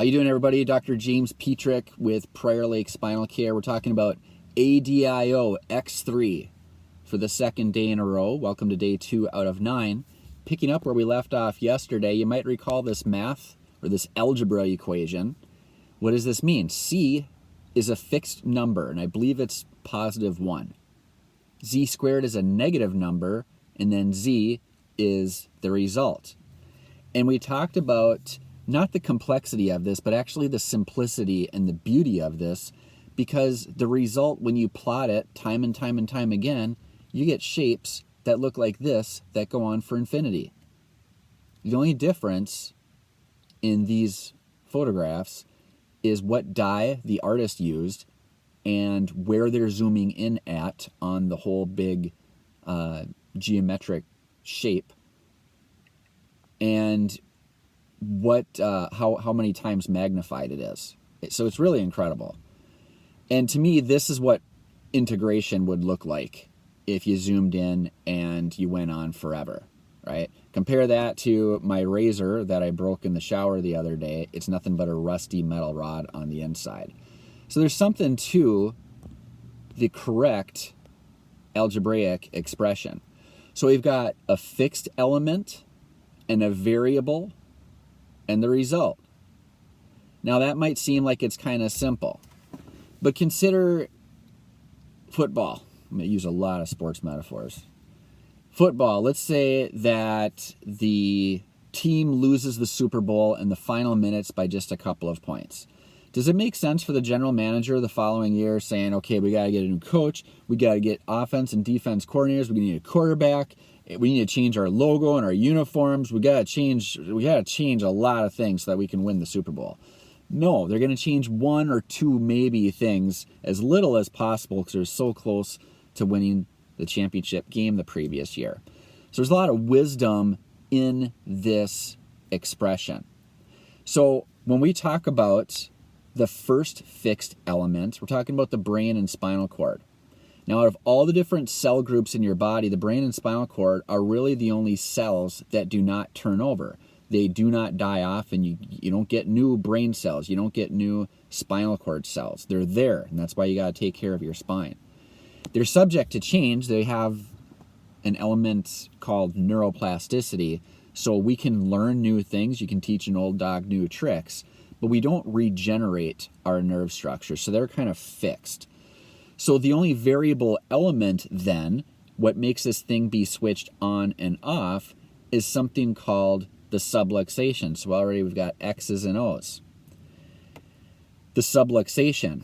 How you doing, everybody? Dr. James Petrick with Prior Lake Spinal Care. We're talking about A.D.I.O. X3 for the second day in a row. Welcome to day 2 out of 9. Picking up where we left off yesterday, you might recall this math or this algebra equation. What does this mean? C is a fixed number, and I believe it's positive 1. Z squared is a negative number, and then Z is the result. And we talked about not the complexity of this, but actually the simplicity and the beauty of this, because the result, when you plot it time and time and time again, you get shapes that look like this that go on for infinity. The only difference in these photographs is what dye the artist used and where they're zooming in at on the whole big geometric shape, and what how many times magnified it is. So it's really incredible. And to me, this is what integration would look like if you zoomed in and you went on forever, right? Compare that to my razor that I broke in the shower the other day. It's nothing but a rusty metal rod on the inside. So there's something to the correct algebraic expression. So we've got a fixed element and a variable and the result. Now that might seem like it's kind of simple, but consider football. I'm going to use a lot of sports metaphors. Football, let's say that the team loses the Super Bowl in the final minutes by just a couple of points. Does it make sense for the general manager the following year saying, okay, we got to get a new coach, we got to get offense and defense coordinators, we need a quarterback, we need to change our logo and our uniforms, we got to change a lot of things so that we can win the Super Bowl? No, they're going to change one or two maybe things, as little as possible, because they're so close to winning the championship game the previous year. So there's a lot of wisdom in this expression. So when we talk about the first fixed element, we're talking about the brain and spinal cord. Now, out of all the different cell groups in your body, the brain and spinal cord are really the only cells that do not turn over. They do not die off, and you don't get new brain cells. You don't get new spinal cord cells. They're there, and that's why you got to take care of your spine. They're subject to change. They have an element called neuroplasticity, so we can learn new things. You can teach an old dog new tricks, but we don't regenerate our nerve structure, so they're kind of fixed. So the only variable element then, what makes this thing be switched on and off, is something called the subluxation. So already we've got X's and O's. The subluxation.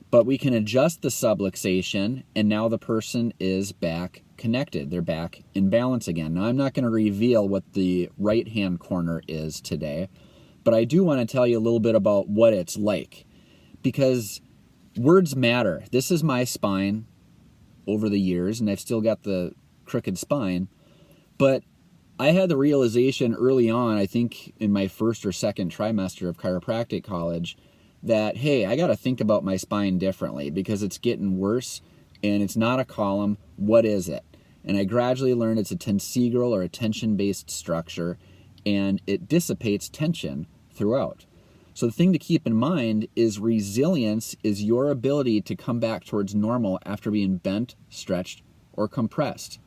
But we can adjust the subluxation, and now the person is back connected. They're back in balance again. Now, I'm not going to reveal what the right-hand corner is today, but I do want to tell you a little bit about what it's like, because words matter. This is my spine over the years, and I've still got the crooked spine, but I had the realization early on, I think in my first or second trimester of chiropractic college, that, hey, I got to think about my spine differently because it's getting worse and it's not a column. What is it? And I gradually learned it's a tensegral or a tension-based structure, and it dissipates tension throughout. So the thing to keep in mind is resilience is your ability to come back towards normal after being bent, stretched, or compressed.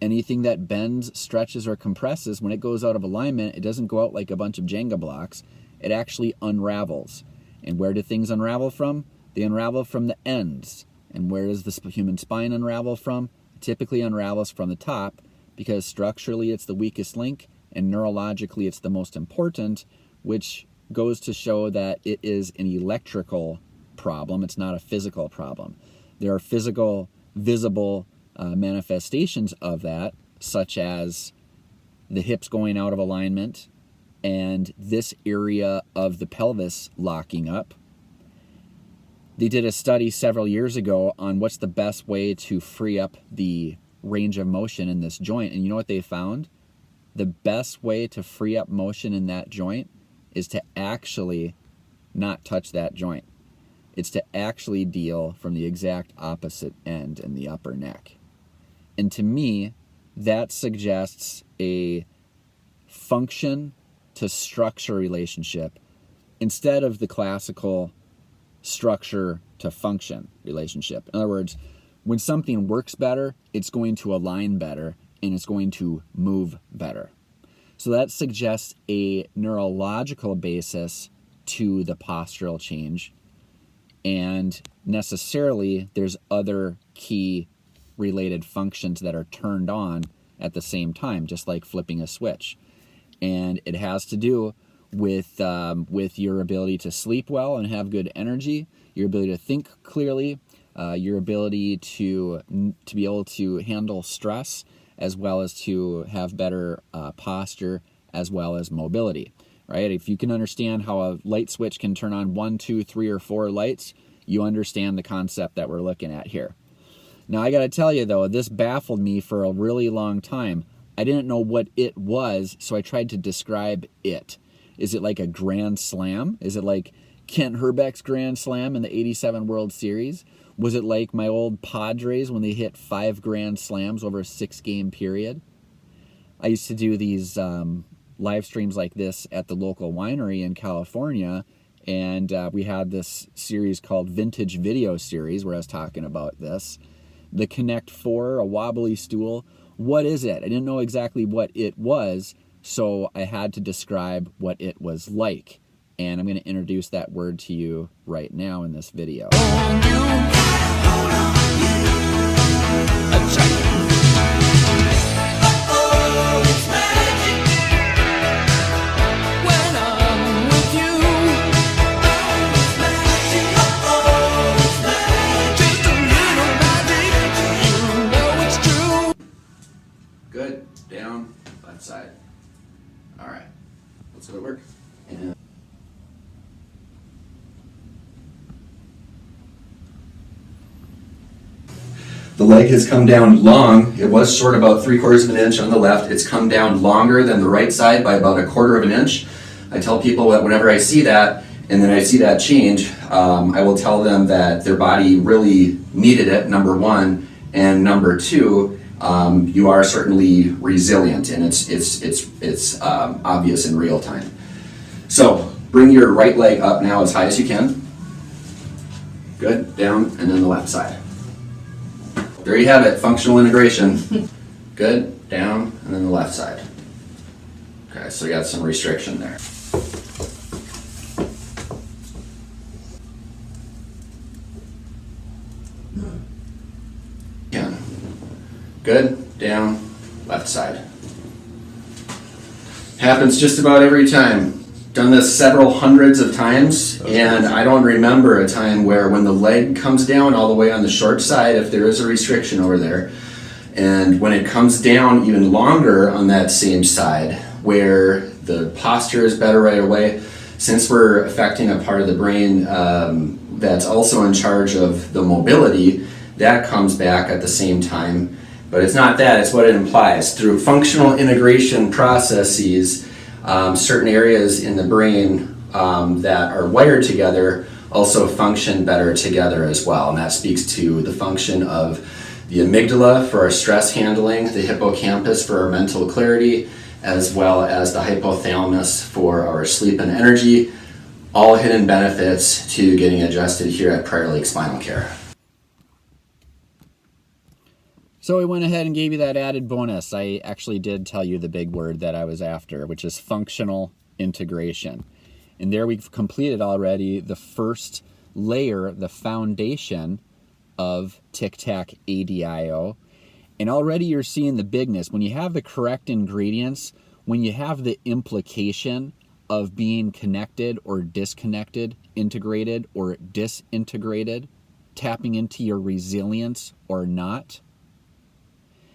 Anything that bends, stretches, or compresses, when it goes out of alignment, it doesn't go out like a bunch of Jenga blocks. It actually unravels. And where do things unravel from? They unravel from the ends. And where does the human spine unravel from? It typically unravels from the top, because structurally it's the weakest link, and neurologically it's the most important, which goes to show that it is an electrical problem. It's not a physical problem. There are physical, visible manifestations of that, such as the hips going out of alignment and this area of the pelvis locking up. They did a study several years ago on what's the best way to free up the range of motion in this joint. And you know what they found? The best way to free up motion in that joint is to actually not touch that joint. It's to actually deal from the exact opposite end in the upper neck. And to me, that suggests a function to structure relationship instead of the classical structure to function relationship. In other words, when something works better, it's going to align better and it's going to move better. So that suggests a neurological basis to the postural change, and necessarily there's other key related functions that are turned on at the same time, just like flipping a switch. And it has to do with your ability to sleep well and have good energy, your ability to think clearly, your ability to be able to handle stress, as well as to have better posture, as well as mobility. Right? If you can understand how a light switch can turn on 1, 2, 3, or 4 lights, you understand the concept that we're looking at here. Now, I got to tell you, though, this baffled me for a really long time. I didn't know what it was, so I tried to describe it. Is it like a grand slam? Is it like Kent Herbeck's grand slam in the 87 World Series? Was it like my old Padres when they hit 5 grand slams over a 6-game period? I used to do these live streams like this at the local winery in California, and we had this series called Vintage Video Series where I was talking about this. The Connect 4, a wobbly stool. What is it? I didn't know exactly what it was, so I had to describe what it was like. And I'm going to introduce that word to you right now in this video. Good. Down. Left side. All right. Let's go to work. And the leg has come down long. It was short about 3/4 of an inch on the left. It's come down longer than the right side by about 1/4 of an inch. I tell people that whenever I see that, and then I see that change, I will tell them that their body really needed it, number one, and number two, you are certainly resilient, and it's obvious in real time. So bring your right leg up now as high as you can. Good, down, and then the left side. There you have it, functional integration. Good, down, and then the left side. Okay, so you got some restriction there. Again. Good, down, left side. Happens just about every time. Done this several hundreds of times, and I don't remember a time where when the leg comes down all the way on the short side, if there is a restriction over there, and when it comes down even longer on that same side, where the posture is better right away, since we're affecting a part of the brain that's also in charge of the mobility, that comes back at the same time. But it's not that, it's what it implies. Through functional integration processes, certain areas in the brain that are wired together also function better together as well. And that speaks to the function of the amygdala for our stress handling, the hippocampus for our mental clarity, as well as the hypothalamus for our sleep and energy. All hidden benefits to getting adjusted here at Prior Lake Spinal Care. So we went ahead and gave you that added bonus. I actually did tell you the big word that I was after, which is functional integration. And there we've completed already the first layer, the foundation of Tic Tac A.D.I.O. And already you're seeing the bigness. When you have the correct ingredients, when you have the implication of being connected or disconnected, integrated or disintegrated, tapping into your resilience or not,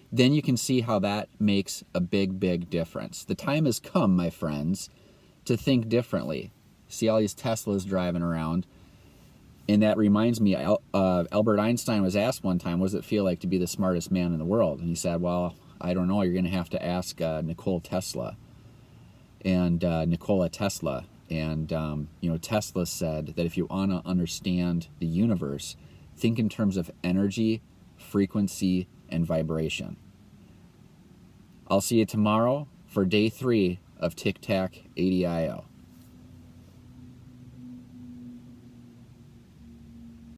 then you can see how that makes a big, big difference. The time has come, my friends, to think differently. See all these Teslas driving around. And that reminds me, Albert Einstein was asked one time, what does it feel like to be the smartest man in the world? And he said, well, I don't know. You're going to have to ask Nikola Tesla. And Tesla said that if you want to understand the universe, think in terms of energy, frequency, and vibration. I'll see you tomorrow for day 3 of Tic Tac A.D.I.O.